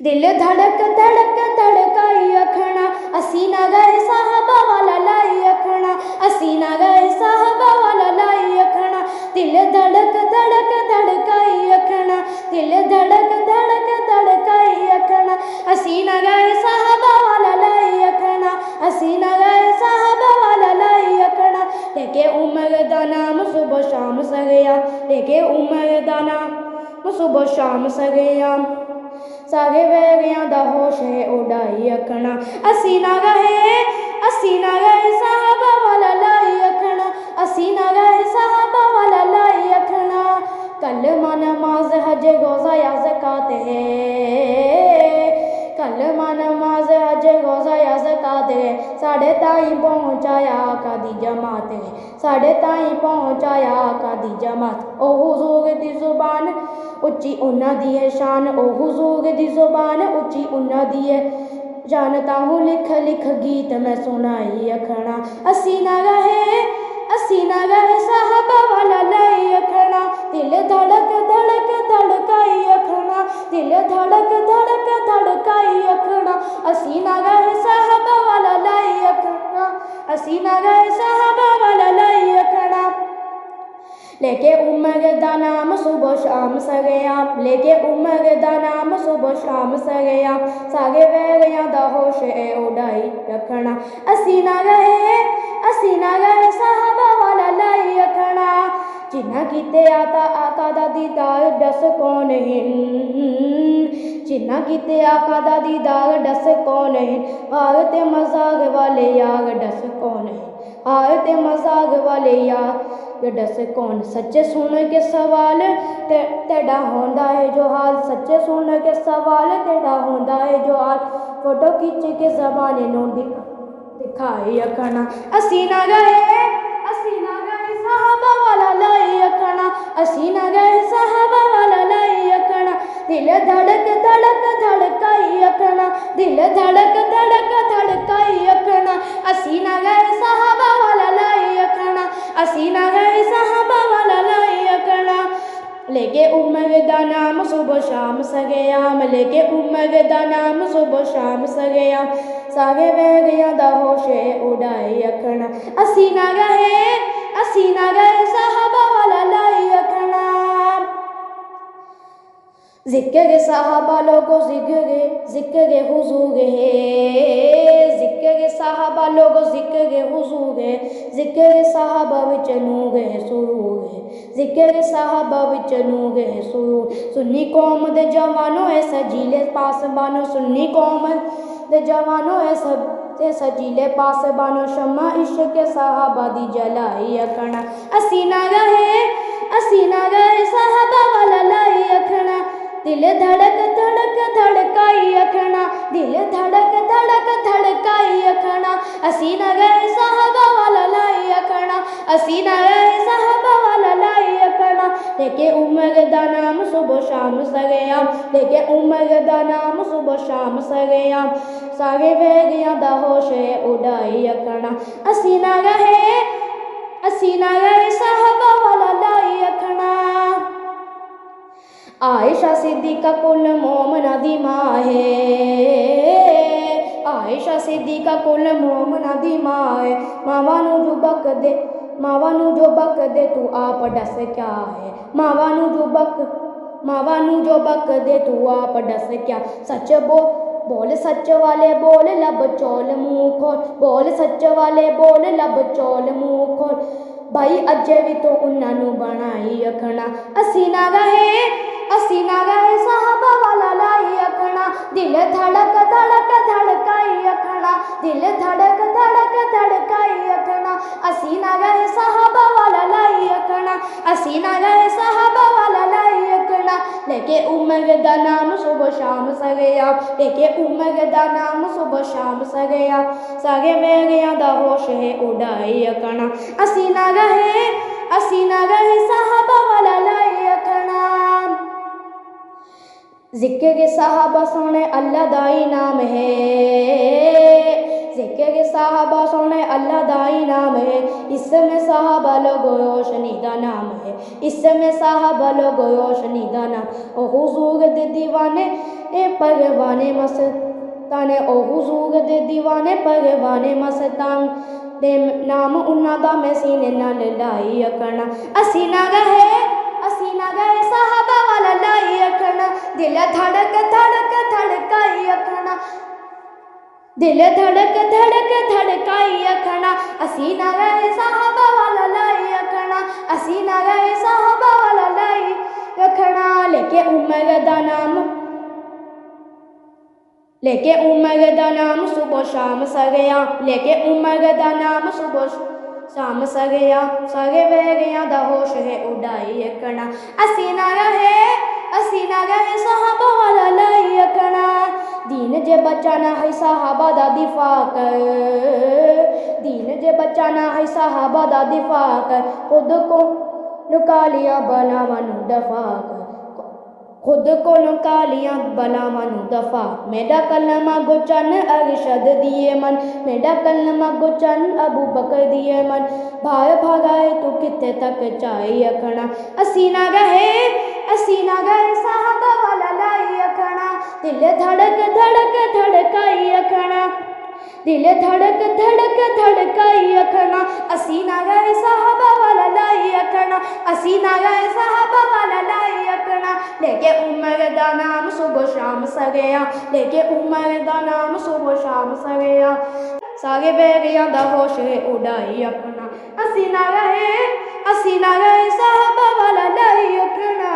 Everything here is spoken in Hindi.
दिल धड़क धड़क धड़काई अखना असी ना गए साहबा वाला लाई अखना असी ना गए साहबा वाला लाई अखना दिल धड़क धड़क धड़काई अखना दिल धड़क धड़क धड़काई अखना असी ना गए साहबा वाला लाई अखना असी ना गए साहबा वाला लाई अखना लेके उमर दा नाम सुबह शाम सगया लेके उमर दा नाम सुबह शाम सगया सारे वैरियां दा होश है उड़ाई अखना असी ना गए साहबा वाला लाई अखना असी ना गए साहबा वाला लाई अखना कलमा नमाज हज रोज़ा या ज़कात है कलमा नमाज हज रोज़ा या ज़कात है साढ़े ताई पहुँचाया आका दी जमात है साढ़े ताई पहुँचाया आका दी जमात ओ हुजूर दी ज़ुबान उच्ची उन्ना दी है शान ओ हुजूर दी ज़ुबान उच्ची उन्ना दी है जानता हूँ लिख लिख गीत मैं सुनाई अखना असी ना गए साहबा वाला लाई अखना दिल धड़क धड़क धड़काई अखना दिल धड़क धड़क धड़काई अखना असी ना गए साहबा वाला लाई अखना असी ना गए साहबा वाला लाई अखना लेके उमर दा नाम सुबह शाम सगया लेके उमर दा नाम सुबह शाम सगया सागे वैरियां दा होश उड़ाई रखना असी ना गए साहबा वाला लाई अखना जिन्ना कीते आता आका दा दीदार दस कौन है जिन्ना कीते आका दा दीदार दस कौन है हार ते मजाक वाले यार दस कौन है हार ते मजाक वाले यार दस कौन सच्चे सुन के सवाल तेरा होंदा है जो हाल सच्चे सुन के सवाल तेरा होंदा है जो हाल फोटो खींच के ज़माने नू दिखाई अखना असी ना गए साहबा वाला लाई अखना असी ना गए साहबा वाला लाई अखना दिल धड़क धड़क धड़काई अखना दिल धड़क धड़क धड़काई अखना असी ना गए साहबा वाला लाई अखना असी ना गए साहबा वाला लाई अखना लेके उमर दा नाम सुबह शाम सगया लेके उमर दा नाम सुबह शाम सगया सागे वैरियां दा होश उड़ाई अखना असी ना गए साहबा वाला लाई अखना जिक्र साहबा लोगो जिक्र हुजूर है जिक्र साहबा लोगो जिक्र हुजूर है जिक्र साहबा विच नूर है सुरूर है जिक्र साहबा विच नूर है सुरूर सुन्नी कौम दे जवानों ऐ सजीले पास बानो सुन्नी कौम दे जवानों ऐ सब ते सजीले पास बानो शम्मा इश्क साहबा दी जलाई अखना असी ना गए साहबा वाला लाई अखना दिल धड़क धड़क धड़काई अखना दिल धड़क धड़क धड़काई अखना असी ना गए साहबा वाला लाई अखना असी ना गए साहबा वाला लाई अखना लेके उमर दा नाम सुबह शाम सगया लेके उमर दा नाम सुबह शाम सगया सागे वैरियां दा होश उड़ाई अखना असी ना गए साहबा वाला लाई अखना आयशा सिद्दीका कुल मोमना दी मां है आयशा सिद्दीका कुल मोमना दी मां है मावा नू जो बक दे तू आप दस क्या है मावा नू जो बक दे तू आप दस क्या सच बोल सच वाले बोल लब चौल मुँह खोल बोल सच वाले बोल लब चौल मुँह खोल भाई अजे भी तो उन्होंने बनाई अखना असी ना गए साहबा वाला लाई अखना दिल धड़क धड़क धड़काई अखना दिल धड़क धड़क धड़काई अखना असी ना गए साहबा वाला लाई अखना असी ना गए साहबा वाला लाई अखना लेके उमर दा नाम सुबह शाम सगया लेके उमर दा नाम सुबह शाम सगया सागे वैरियां दा होश उड़ाई अखना असी ना गए साहबा वाला लाई अखना जिक्र साहबा सोने अल्लाह दा ही नाम है जिक्र साहबा सोने अल्लाह दा ही नाम है, इसमें साहबा लोगो रोशनी दा नाम है, इसमें साहबा लोगो रोशनी दा नाम। ओ हुजूर दे दीवाने ए परवाने मस्ताने, ओ हुजूर दे दीवाने परवाने मस्तान दे नाम उन्हां दा मैं सीने नाल लाई रखना। असी ना गए साहबा वाला लाई रखना, दिल धड़क धड़क धड़काई रखना, दिल धड़क धड़क धड़काई रखना। असी ना गए साहबा वाला लाई रखना, असी ना गए साहबा वाला लाई रखना। लेके उमर दा नाम, लेके उमर दा नाम सुबह शाम सगया, लेके उमर दा नाम सुबह शाम सगया, सगे वेगियां दा होश है उड़ाई रखना। असी ना गए साहबा वाला लाई रखना। दीन जे बचाना है साहबा दा दिफा कर, दीन जे बचाना है साहबा दा दिफा कर, खुद को नुकालिया बलावां नूं दफा कर, खुद को नुकालिया बलावां नूं दफा। मेरा कलमा गुचन अरशद दिए मन, मेरा कलमा गुचन अबू बकर दिए मन, भार भगाए तू कित्थे तक चाई रखना। असी ना गए साहबा वाला लाई रखना, दिल धड़क धड़क धड़काई रखना, दिल धड़क धड़क धड़काई रखना। असी ना गए साहबा वाला लाई रखना, असी ना गए साहबा वाला लाई रखना। लेके उमर दा नाम सुबह शाम सगया, लेके उमर दा नाम सुबह शाम सगया, सागे बेगियां दा होश है उड़ाई रखना। असी ना गए साहबा वाला लाई रखना।